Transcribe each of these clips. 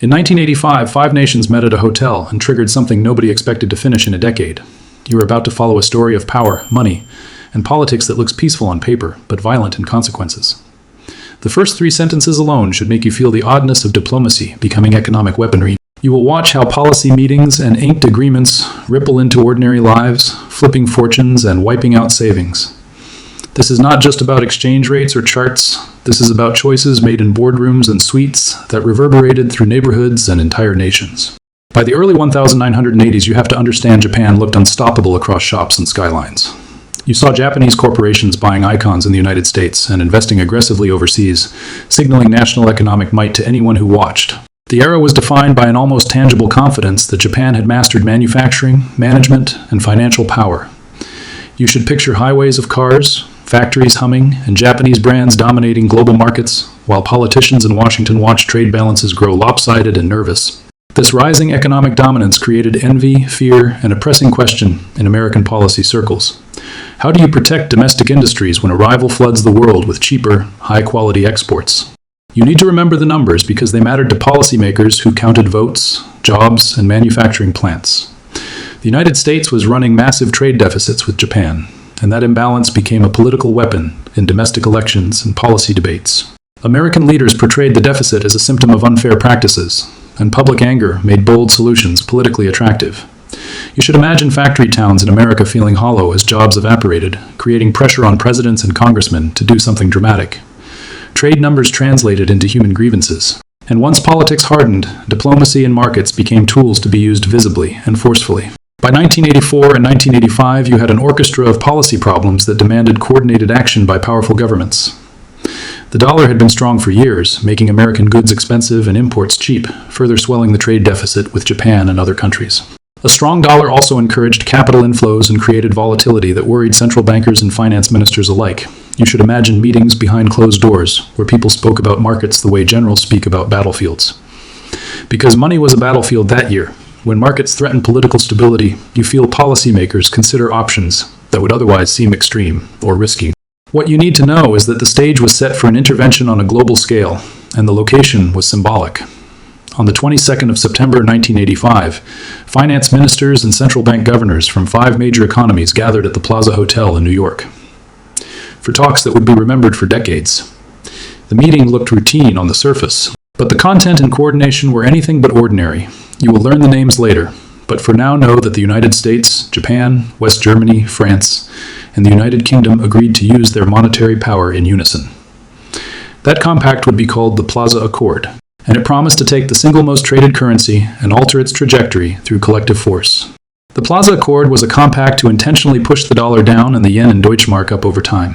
In 1985, five nations met at a hotel and triggered something nobody expected to finish in a decade. You are about to follow a story of power, money, and politics that looks peaceful on paper, but violent in consequences. The first three sentences alone should make you feel the oddness of diplomacy becoming economic weaponry. You will watch how policy meetings and inked agreements ripple into ordinary lives, flipping fortunes and wiping out savings. This is not just about exchange rates or charts. This is about choices made in boardrooms and suites that reverberated through neighborhoods and entire nations. By the early 1980s, you have to understand Japan looked unstoppable across shops and skylines. You saw Japanese corporations buying icons in the United States and investing aggressively overseas, signaling national economic might to anyone who watched. The era was defined by an almost tangible confidence that Japan had mastered manufacturing, management, and financial power. You should picture highways of cars, factories humming, and Japanese brands dominating global markets, while politicians in Washington watched trade balances grow lopsided and nervous. This rising economic dominance created envy, fear, and a pressing question in American policy circles. How do you protect domestic industries when a rival floods the world with cheaper, high-quality exports? You need to remember the numbers because they mattered to policymakers who counted votes, jobs, and manufacturing plants. The United States was running massive trade deficits with Japan, and that imbalance became a political weapon in domestic elections and policy debates. American leaders portrayed the deficit as a symptom of unfair practices, and public anger made bold solutions politically attractive. You should imagine factory towns in America feeling hollow as jobs evaporated, creating pressure on presidents and congressmen to do something dramatic. Trade numbers translated into human grievances. And once politics hardened, diplomacy and markets became tools to be used visibly and forcefully. By 1984 and 1985, you had an orchestra of policy problems that demanded coordinated action by powerful governments. The dollar had been strong for years, making American goods expensive and imports cheap, further swelling the trade deficit with Japan and other countries. A strong dollar also encouraged capital inflows and created volatility that worried central bankers and finance ministers alike. You should imagine meetings behind closed doors, where people spoke about markets the way generals speak about battlefields. Because money was a battlefield that year, when markets threaten political stability, you feel policymakers consider options that would otherwise seem extreme or risky. What you need to know is that the stage was set for an intervention on a global scale, and the location was symbolic. On the 22nd of September 1985, finance ministers and central bank governors from 5 major economies gathered at the Plaza Hotel in New York for talks that would be remembered for decades. The meeting looked routine on the surface, but the content and coordination were anything but ordinary. You will learn the names later, but for now know that the United States, Japan, West Germany, France, and the United Kingdom agreed to use their monetary power in unison. That compact would be called the Plaza Accord, and it promised to take the single most traded currency and alter its trajectory through collective force. The Plaza Accord was a compact to intentionally push the dollar down and the yen and Deutschmark up over time.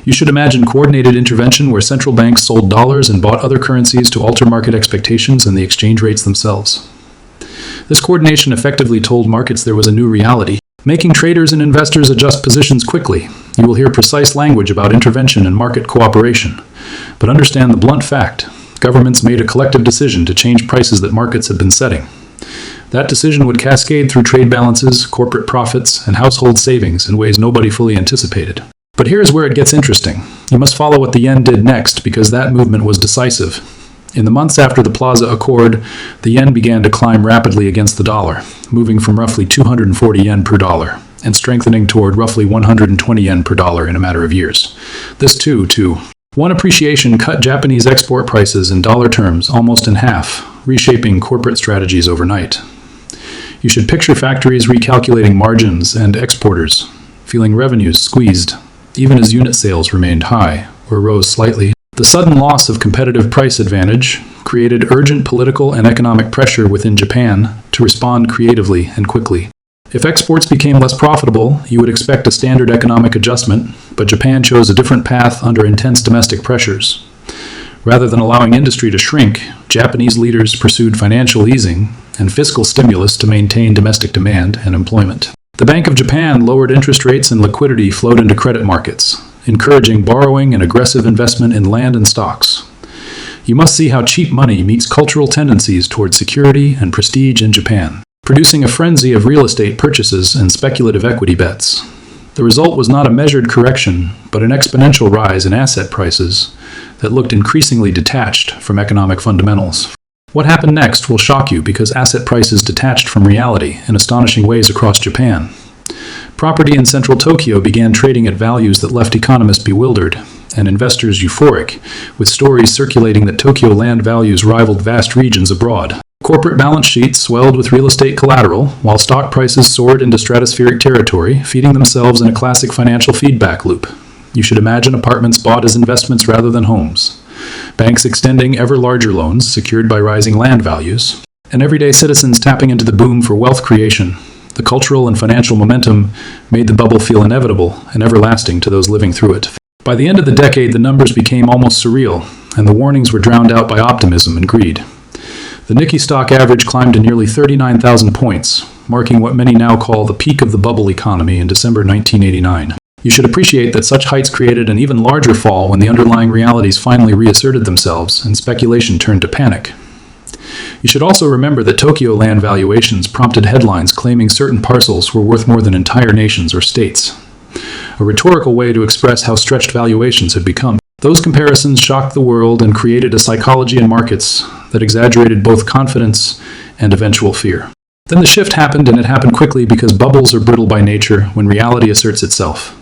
You should imagine coordinated intervention where central banks sold dollars and bought other currencies to alter market expectations and the exchange rates themselves. This coordination effectively told markets there was a new reality, making traders and investors adjust positions quickly. You will hear precise language about intervention and market cooperation, but understand the blunt fact. Governments made a collective decision to change prices that markets had been setting. That decision would cascade through trade balances, corporate profits, and household savings in ways nobody fully anticipated. But here's where it gets interesting. You must follow what the yen did next because that movement was decisive. In the months after the Plaza Accord, the yen began to climb rapidly against the dollar, moving from roughly 240 yen per dollar and strengthening toward roughly 120 yen per dollar in a matter of years. This too. One appreciation cut Japanese export prices in dollar terms almost in half, reshaping corporate strategies overnight. You should picture factories recalculating margins and exporters feeling revenues squeezed, even as unit sales remained high or rose slightly. The sudden loss of competitive price advantage created urgent political and economic pressure within Japan to respond creatively and quickly. If exports became less profitable, you would expect a standard economic adjustment, but Japan chose a different path under intense domestic pressures. Rather than allowing industry to shrink, Japanese leaders pursued financial easing and fiscal stimulus to maintain domestic demand and employment. The Bank of Japan lowered interest rates and liquidity flowed into credit markets, encouraging borrowing and aggressive investment in land and stocks. You must see how cheap money meets cultural tendencies toward security and prestige in Japan, producing a frenzy of real estate purchases and speculative equity bets. The result was not a measured correction, but an exponential rise in asset prices that looked increasingly detached from economic fundamentals. What happened next will shock you because asset prices detached from reality in astonishing ways across Japan. Property in central Tokyo began trading at values that left economists bewildered and investors euphoric, with stories circulating that Tokyo land values rivaled vast regions abroad. Corporate balance sheets swelled with real estate collateral, while stock prices soared into stratospheric territory, feeding themselves in a classic financial feedback loop. You should imagine apartments bought as investments rather than homes, banks extending ever larger loans secured by rising land values, and everyday citizens tapping into the boom for wealth creation. The cultural and financial momentum made the bubble feel inevitable and everlasting to those living through it. By the end of the decade, the numbers became almost surreal, and the warnings were drowned out by optimism and greed. The Nikkei stock average climbed to nearly 39,000 points, marking what many now call the peak of the bubble economy in December 1989. You should appreciate that such heights created an even larger fall when the underlying realities finally reasserted themselves and speculation turned to panic. You should also remember that Tokyo land valuations prompted headlines claiming certain parcels were worth more than entire nations or states. A rhetorical way to express how stretched valuations had become. Those comparisons shocked the world and created a psychology in markets that exaggerated both confidence and eventual fear. Then the shift happened, and it happened quickly because bubbles are brittle by nature when reality asserts itself.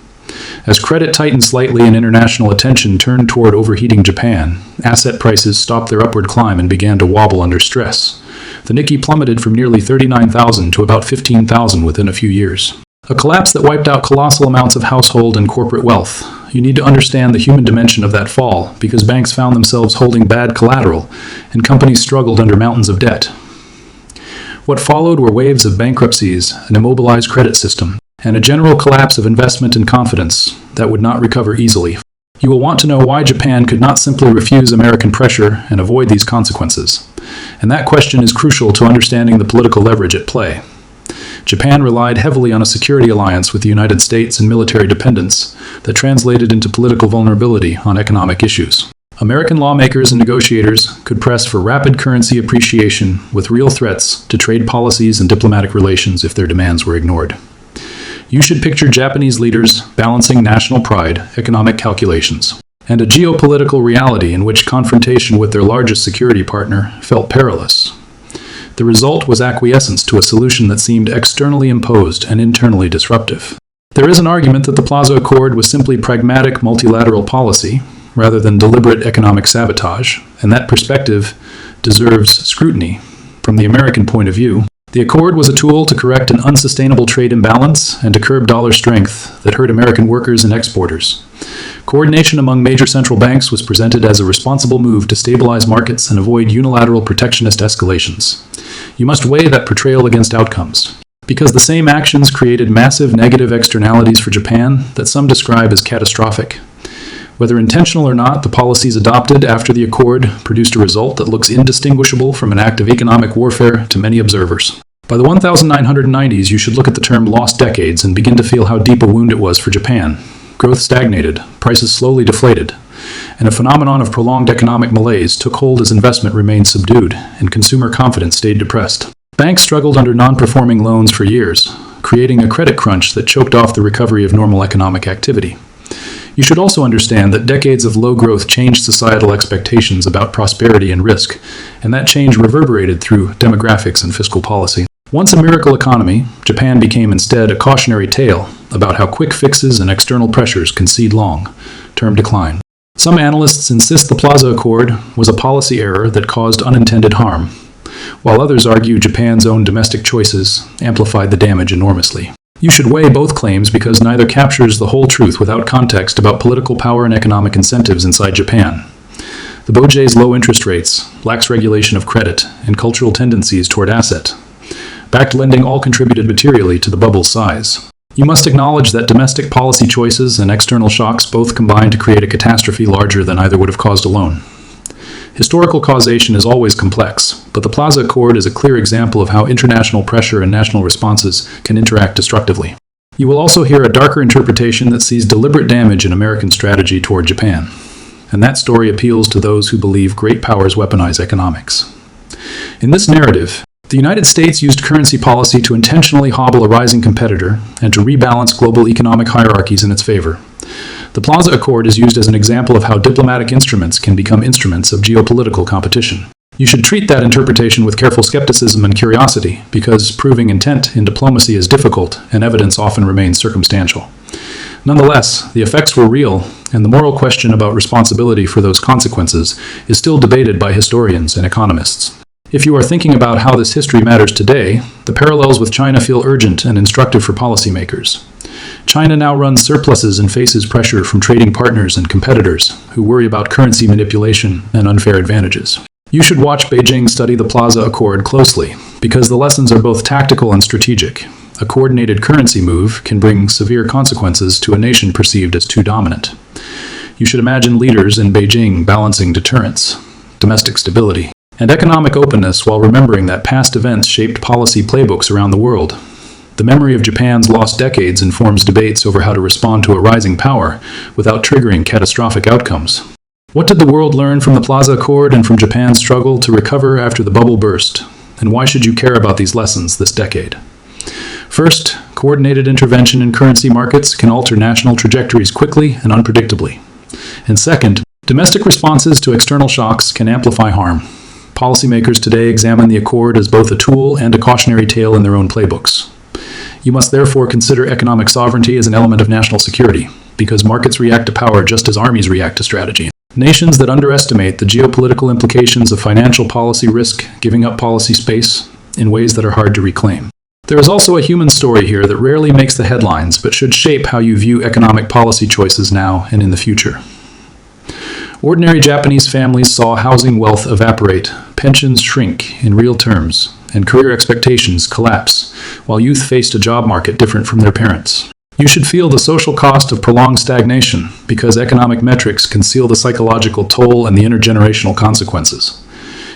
As credit tightened slightly and international attention turned toward overheating Japan, asset prices stopped their upward climb and began to wobble under stress. The Nikkei plummeted from nearly 39,000 to about 15,000 within a few years. A collapse that wiped out colossal amounts of household and corporate wealth. You need to understand the human dimension of that fall, because banks found themselves holding bad collateral, and companies struggled under mountains of debt. What followed were waves of bankruptcies, an immobilized credit system, and a general collapse of investment and confidence that would not recover easily. You will want to know why Japan could not simply refuse American pressure and avoid these consequences. And that question is crucial to understanding the political leverage at play. Japan relied heavily on a security alliance with the United States and military dependence that translated into political vulnerability on economic issues. American lawmakers and negotiators could press for rapid currency appreciation with real threats to trade policies and diplomatic relations if their demands were ignored. You should picture Japanese leaders balancing national pride, economic calculations, and a geopolitical reality in which confrontation with their largest security partner felt perilous. The result was acquiescence to a solution that seemed externally imposed and internally disruptive. There is an argument that the Plaza Accord was simply pragmatic multilateral policy, rather than deliberate economic sabotage, and that perspective deserves scrutiny. From the American point of view, the Accord was a tool to correct an unsustainable trade imbalance and to curb dollar strength that hurt American workers and exporters. Coordination among major central banks was presented as a responsible move to stabilize markets and avoid unilateral protectionist escalations. You must weigh that portrayal against outcomes, because the same actions created massive negative externalities for Japan that some describe as catastrophic. Whether intentional or not, the policies adopted after the Accord produced a result that looks indistinguishable from an act of economic warfare to many observers. By the 1990s, you should look at the term lost decades and begin to feel how deep a wound it was for Japan. Growth stagnated, prices slowly deflated, and a phenomenon of prolonged economic malaise took hold as investment remained subdued and consumer confidence stayed depressed. Banks struggled under non-performing loans for years, creating a credit crunch that choked off the recovery of normal economic activity. You should also understand that decades of low growth changed societal expectations about prosperity and risk, and that change reverberated through demographics and fiscal policy. Once a miracle economy, Japan became instead a cautionary tale about how quick fixes and external pressures can seed long-term decline. Some analysts insist the Plaza Accord was a policy error that caused unintended harm, while others argue Japan's own domestic choices amplified the damage enormously. You should weigh both claims because neither captures the whole truth without context about political power and economic incentives inside Japan. The Boje's low interest rates, lax regulation of credit, and cultural tendencies toward asset-backed lending all contributed materially to the bubble's size. You must acknowledge that domestic policy choices and external shocks both combined to create a catastrophe larger than either would have caused alone. Historical causation is always complex, but the Plaza Accord is a clear example of how international pressure and national responses can interact destructively. You will also hear a darker interpretation that sees deliberate damage in American strategy toward Japan, and that story appeals to those who believe great powers weaponize economics. In this narrative, the United States used currency policy to intentionally hobble a rising competitor and to rebalance global economic hierarchies in its favor. The Plaza Accord is used as an example of how diplomatic instruments can become instruments of geopolitical competition. You should treat that interpretation with careful skepticism and curiosity, because proving intent in diplomacy is difficult and evidence often remains circumstantial. Nonetheless, the effects were real, and the moral question about responsibility for those consequences is still debated by historians and economists. If you are thinking about how this history matters today, the parallels with China feel urgent and instructive for policymakers. China now runs surpluses and faces pressure from trading partners and competitors who worry about currency manipulation and unfair advantages. You should watch Beijing study the Plaza Accord closely, because the lessons are both tactical and strategic. A coordinated currency move can bring severe consequences to a nation perceived as too dominant. You should imagine leaders in Beijing balancing deterrence, domestic stability, and economic openness while remembering that past events shaped policy playbooks around the world. The memory of Japan's lost decades informs debates over how to respond to a rising power without triggering catastrophic outcomes. What did the world learn from the Plaza Accord and from Japan's struggle to recover after the bubble burst? And why should you care about these lessons this decade? First, coordinated intervention in currency markets can alter national trajectories quickly and unpredictably. And second, domestic responses to external shocks can amplify harm. Policymakers today examine the Accord as both a tool and a cautionary tale in their own playbooks. You must therefore consider economic sovereignty as an element of national security, because markets react to power just as armies react to strategy. Nations that underestimate the geopolitical implications of financial policy risk giving up policy space in ways that are hard to reclaim. There is also a human story here that rarely makes the headlines, but should shape how you view economic policy choices now and in the future. Ordinary Japanese families saw housing wealth evaporate, pensions shrink in real terms, and career expectations collapse, while youth faced a job market different from their parents. You should feel the social cost of prolonged stagnation, because economic metrics conceal the psychological toll and the intergenerational consequences.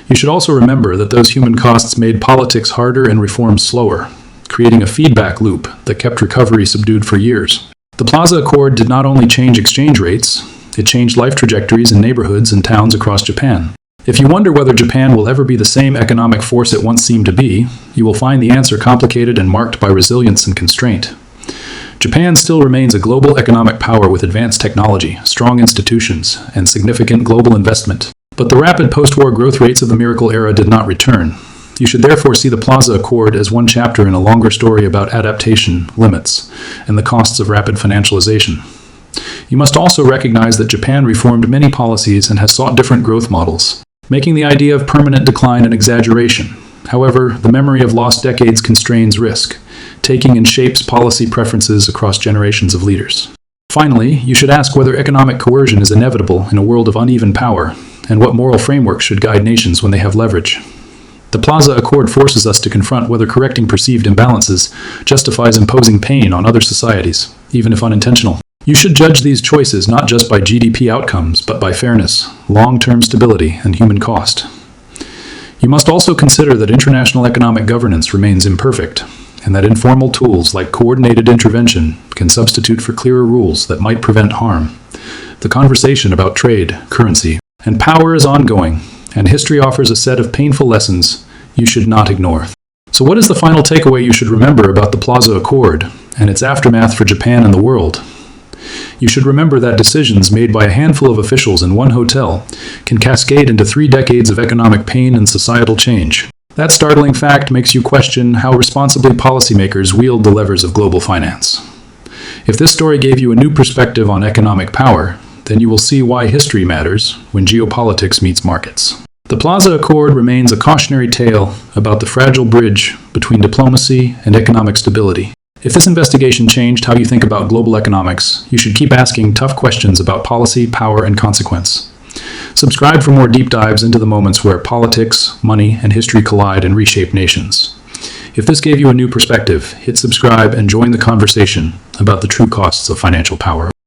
You should also remember that those human costs made politics harder and reforms slower, creating a feedback loop that kept recovery subdued for years. The Plaza Accord did not only change exchange rates, it changed life trajectories in neighborhoods and towns across Japan. If you wonder whether Japan will ever be the same economic force it once seemed to be, you will find the answer complicated and marked by resilience and constraint. Japan still remains a global economic power with advanced technology, strong institutions, and significant global investment. But the rapid post-war growth rates of the miracle era did not return. You should therefore see the Plaza Accord as one chapter in a longer story about adaptation, limits, and the costs of rapid financialization. You must also recognize that Japan reformed many policies and has sought different growth models, making the idea of permanent decline an exaggeration. However, the memory of lost decades constrains risk, taking and shapes policy preferences across generations of leaders. Finally, you should ask whether economic coercion is inevitable in a world of uneven power, and what moral framework should guide nations when they have leverage. The Plaza Accord forces us to confront whether correcting perceived imbalances justifies imposing pain on other societies, even if unintentional. You should judge these choices not just by GDP outcomes, but by fairness, long-term stability, and human cost. You must also consider that international economic governance remains imperfect, and that informal tools like coordinated intervention can substitute for clearer rules that might prevent harm. The conversation about trade, currency, and power is ongoing, and history offers a set of painful lessons you should not ignore. So what is the final takeaway you should remember about the Plaza Accord and its aftermath for Japan and the world? You should remember that decisions made by a handful of officials in one hotel can cascade into 3 decades of economic pain and societal change. That startling fact makes you question how responsibly policymakers wield the levers of global finance. If this story gave you a new perspective on economic power, then you will see why history matters when geopolitics meets markets. The Plaza Accord remains a cautionary tale about the fragile bridge between diplomacy and economic stability. If this investigation changed how you think about global economics, you should keep asking tough questions about policy, power, and consequence. Subscribe for more deep dives into the moments where politics, money, and history collide and reshape nations. If this gave you a new perspective, hit subscribe and join the conversation about the true costs of financial power.